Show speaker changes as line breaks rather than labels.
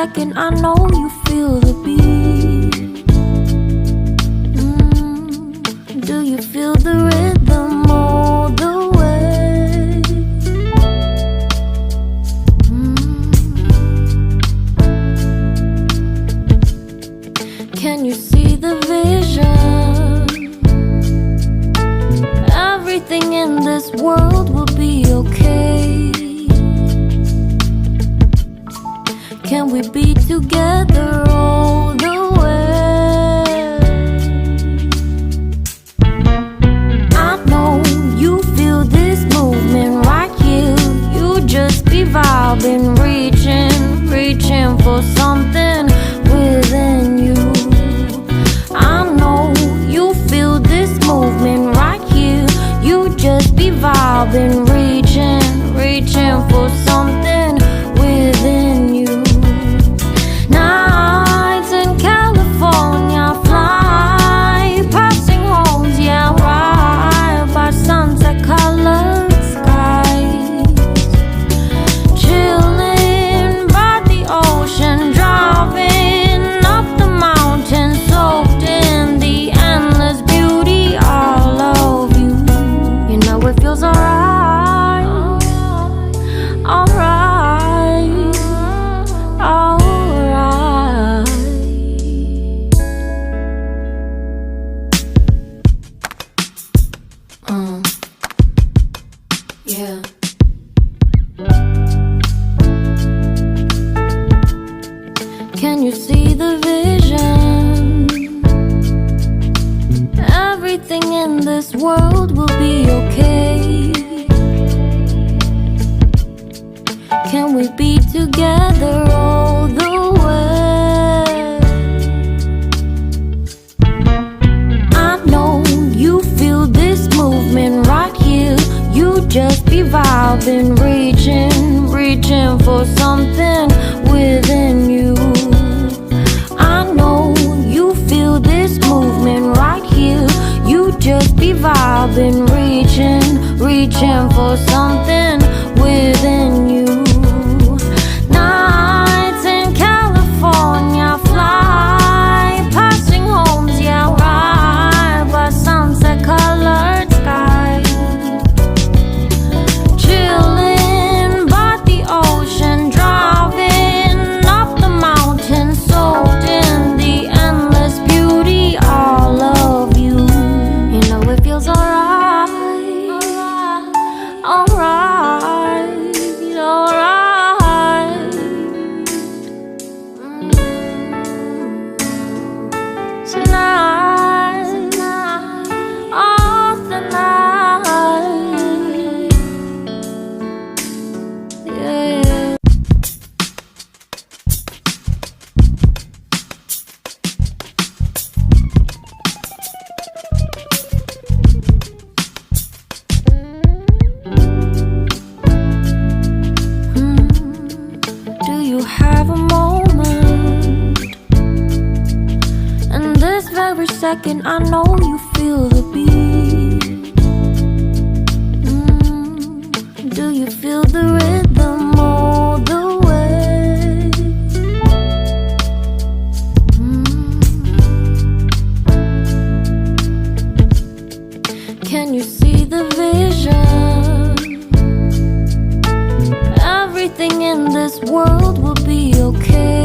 second I know you feel the beat. Do you feel the rhythm all the way? Can you see the vision? Everything in this world will be okay. Can we be together all the way? I know you feel this movement right here. You just be vibing, reaching for something within you. I know you feel this movement right here. You just be vibing, reaching for something within you. Nights in California, fly passing homes, yeah, right by sunset colored skies. Chilling by the ocean, driving up the mountain, soaked in the endless beauty all of you. You know it feels alright, alright, alright. Yeah. Can you see the vision? Everything in this world will be okay. Can we be together all the way? I know you feel this movement right here. You just be vibing, reaching for something within you. I know you feel this movement right here. You just be vibing, reaching for something within you. Nights in California, fly passing homes, yeah, right by sunset colored skies. Chilling by the ocean, driving up the mountain, soaked in the endless beauty all of you. You know it feels alright, alright, alright. Tonight, oh tonight, yeah. Do you have a moment? And this very second I know you feel the beat. Do you feel the rhythm all the way? Can you see the vision? Everything in this world will be okay.